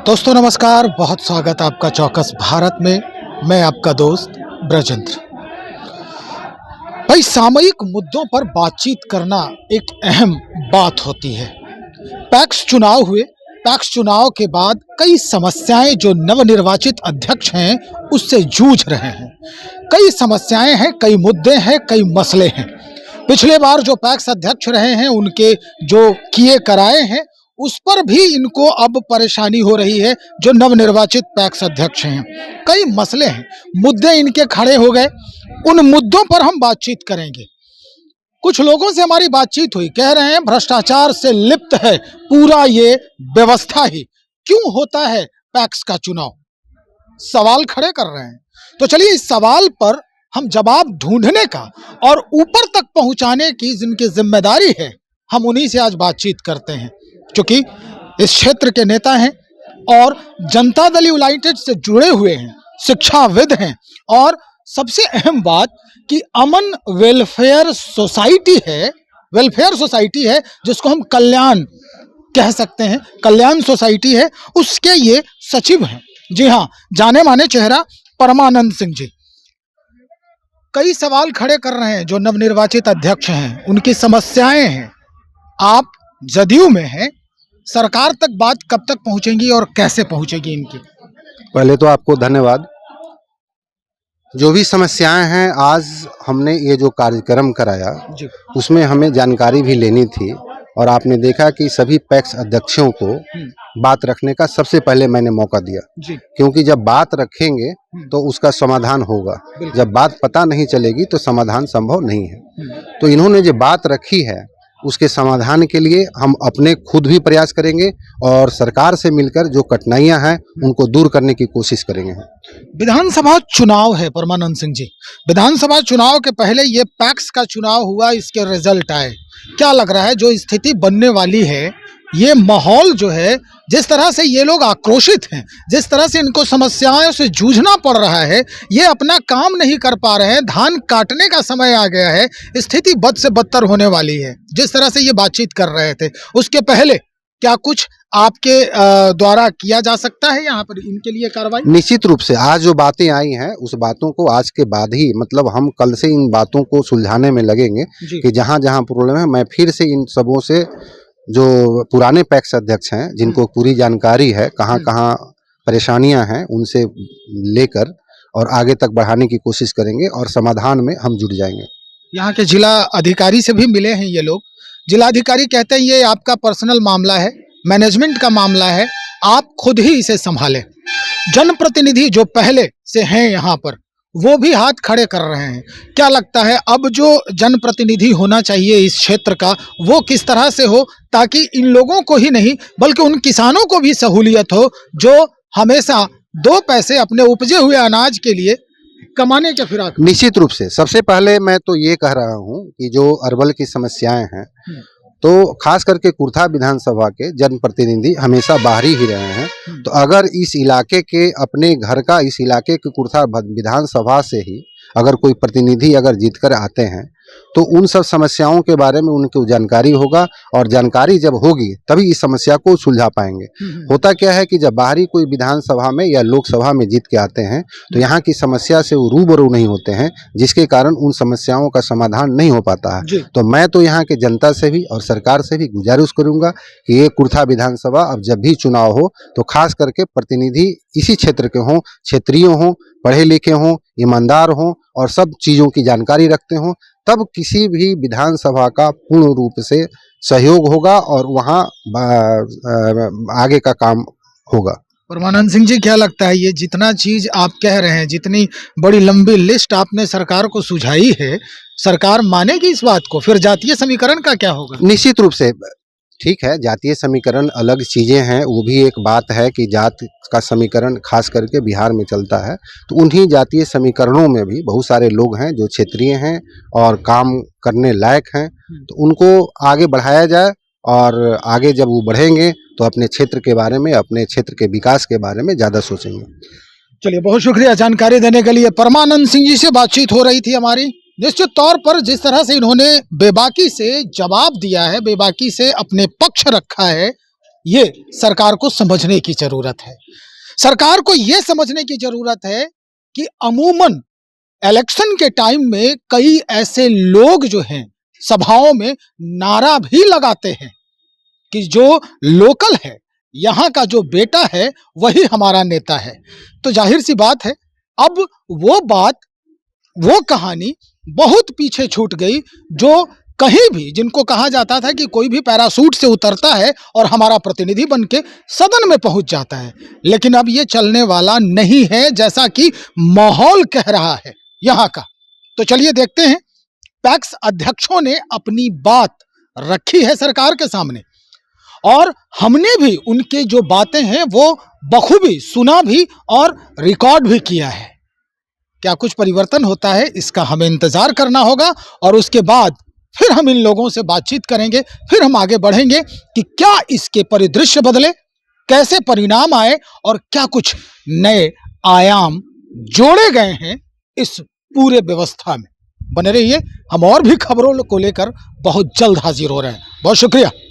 दोस्तों नमस्कार, बहुत स्वागत आपका चौकस भारत में। मैं आपका दोस्त ब्रजेंद्र। भाई, सामयिक मुद्दों पर बातचीत करना एक अहम बात होती है। पैक्स चुनाव हुए। पैक्स चुनाव के बाद कई समस्याएं जो नवनिर्वाचित अध्यक्ष हैं उससे जूझ रहे हैं। कई समस्याएं हैं, कई मुद्दे हैं, कई मसले हैं। पिछले बार जो पैक्स अध्यक्ष रहे हैं उनके जो किए कराए हैं उस पर भी इनको अब परेशानी हो रही है जो नवनिर्वाचित पैक्स अध्यक्ष हैं। कई मसले हैं, मुद्दे इनके खड़े हो गए। उन मुद्दों पर हम बातचीत करेंगे। कुछ लोगों से हमारी बातचीत हुई, कह रहे हैं भ्रष्टाचार से लिप्त है पूरा ये व्यवस्था ही। क्यों होता है पैक्स का चुनाव? सवाल खड़े कर रहे हैं। तो चलिए इस सवाल पर हम जवाब ढूंढने का और ऊपर तक पहुंचाने की जिनकी जिम्मेदारी है, हम उन्हीं से आज बातचीत करते हैं, क्योंकि इस क्षेत्र के नेता हैं और जनता दल यूनाइटेड से जुड़े हुए हैं, शिक्षाविद हैं और सबसे अहम बात कि अमन वेलफेयर सोसाइटी है जिसको हम कल्याण कह सकते हैं, कल्याण सोसाइटी है, उसके ये सचिव हैं। जी हाँ, जाने माने चेहरा परमानंद सिंह जी। कई सवाल खड़े कर रहे हैं जो नवनिर्वाचित अध्यक्ष हैं, उनकी समस्याएं हैं। आप जदयू में हैं, सरकार तक बात कब तक पहुंचेंगी और कैसे पहुंचेगी इनकी? पहले तो आपको धन्यवाद। जो भी समस्याएं हैं, आज हमने ये जो कार्यक्रम कराया जी उसमें हमें जानकारी भी लेनी थी और आपने देखा कि सभी पैक्स अध्यक्षों को बात रखने का सबसे पहले मैंने मौका दिया, जी क्योंकि जब बात रखेंगे तो उसका समाधान होगा। जब बात पता नहीं चलेगी तो समाधान संभव नहीं है। तो इन्होंने जो बात रखी है उसके समाधान के लिए हम अपने खुद भी प्रयास करेंगे और सरकार से मिलकर जो कठिनाइयां हैं उनको दूर करने की कोशिश करेंगे। विधानसभा चुनाव है परमानंद सिंह जी। विधानसभा चुनाव के पहले ये पैक्स का चुनाव हुआ, इसके रिजल्ट आए। क्या लग रहा है जो स्थिति बनने वाली है, ये माहौल जो है, जिस तरह से ये लोग आक्रोशित हैं, जिस तरह से इनको समस्याओं से जूझना पड़ रहा है, ये अपना काम नहीं कर पा रहे हैं, धान काटने का समय आ गया है, स्थिति बद से बदतर होने वाली है। जिस तरह से ये बातचीत कर रहे थे उसके पहले क्या कुछ आपके द्वारा किया जा सकता है यहाँ पर इनके लिए कार्रवाई? निश्चित रूप से आज जो बातें आई हैं उस बातों को आज के बाद ही, मतलब हम कल से इन बातों को सुलझाने में लगेंगे कि जहाँ जहाँ प्रॉब्लम है मैं फिर से इन सबों से, जो पुराने पैक्स अध्यक्ष हैं जिनको पूरी जानकारी है कहाँ कहाँ परेशानियां हैं, उनसे लेकर और आगे तक बढ़ाने की कोशिश करेंगे और समाधान में हम जुट जाएंगे। यहाँ के जिला अधिकारी से भी मिले हैं ये लोग। जिला अधिकारी कहते हैं ये आपका पर्सनल मामला है, मैनेजमेंट का मामला है, आप खुद ही इसे संभालें। जनप्रतिनिधि जो पहले से हैं यहाँ पर वो भी हाथ खड़े कर रहे हैं। क्या लगता है अब जो जनप्रतिनिधि होना चाहिए इस क्षेत्र का वो किस तरह से हो ताकि इन लोगों को ही नहीं बल्कि उन किसानों को भी सहूलियत हो जो हमेशा दो पैसे अपने उपजे हुए अनाज के लिए कमाने के फिराक? निश्चित रूप से सबसे पहले मैं तो ये कह रहा हूँ कि जो अरवल की समस्याएं हैं, तो खास करके कुर्था विधानसभा के जनप्रतिनिधि हमेशा बाहरी ही रहे हैं। तो अगर इस इलाके के, अपने घर का, इस इलाके के कुर्था विधानसभा से ही अगर कोई प्रतिनिधि अगर जीतकर आते हैं तो उन सब समस्याओं के बारे में उनको जानकारी होगा और जानकारी जब होगी तभी इस समस्या को सुलझा पाएंगे। होता क्या है कि जब बाहरी कोई विधानसभा में या लोकसभा में जीत के आते हैं तो यहाँ की समस्या से वो रूबरू नहीं होते हैं, जिसके कारण उन समस्याओं का समाधान नहीं हो पाता है। तो मैं तो यहाँ के जनता से भी और सरकार से भी गुजारिश करूँगा कि ये कुर्था विधानसभा अब जब भी चुनाव हो तो खास करके प्रतिनिधि इसी क्षेत्र के हों, क्षेत्रीय हों, पढ़े लिखे हों, ईमानदार हों और सब चीज़ों की जानकारी रखते हों, तब किसी भी विधानसभा का पूर्ण रूप से सहयोग होगा और वहाँ आगे का काम होगा। परमानंद सिंह जी, क्या लगता है ये जितना चीज आप कह रहे हैं, जितनी बड़ी लंबी लिस्ट आपने सरकार को सुझाई है, सरकार मानेगी इस बात को? फिर जातीय समीकरण का क्या होगा? निश्चित रूप से ठीक है, जातीय समीकरण अलग चीज़ें हैं, वो भी एक बात है कि जात का समीकरण खास करके बिहार में चलता है। तो उन्हीं जातीय समीकरणों में भी बहुत सारे लोग हैं जो क्षेत्रीय हैं और काम करने लायक हैं, तो उनको आगे बढ़ाया जाए और आगे जब वो बढ़ेंगे तो अपने क्षेत्र के बारे में, अपने क्षेत्र के विकास के बारे में ज़्यादा सोचेंगे। चलिए, बहुत शुक्रिया जानकारी देने के लिए। परमानंद सिंह जी से बातचीत हो रही थी हमारी। निश्चित तौर पर जिस तरह से इन्होंने बेबाकी से जवाब दिया है, बेबाकी से अपने पक्ष रखा है, ये सरकार को समझने की जरूरत है। सरकार को ये समझने की जरूरत है कि अमूमन इलेक्शन के टाइम में कई ऐसे लोग जो हैं सभाओं में नारा भी लगाते हैं कि जो लोकल है, यहाँ का जो बेटा है वही हमारा नेता है। तो जाहिर सी बात है, अब वो बात, वो कहानी बहुत पीछे छूट गई, जो कहीं भी जिनको कहा जाता था कि कोई भी पैराशूट से उतरता है और हमारा प्रतिनिधि बनके सदन में पहुंच जाता है, लेकिन अब ये चलने वाला नहीं है, जैसा कि माहौल कह रहा है यहाँ का। तो चलिए देखते हैं, पैक्स अध्यक्षों ने अपनी बात रखी है सरकार के सामने और हमने भी उनके जो बातें हैं वो बखूबी सुना भी और रिकॉर्ड भी किया है। क्या कुछ परिवर्तन होता है, इसका हमें इंतजार करना होगा और उसके बाद फिर हम इन लोगों से बातचीत करेंगे, फिर हम आगे बढ़ेंगे कि क्या इसके परिदृश्य बदले, कैसे परिणाम आए और क्या कुछ नए आयाम जोड़े गए हैं इस पूरे व्यवस्था में। बने रहिए, हम और भी खबरों को लेकर बहुत जल्द हाजिर हो रहे हैं। बहुत शुक्रिया।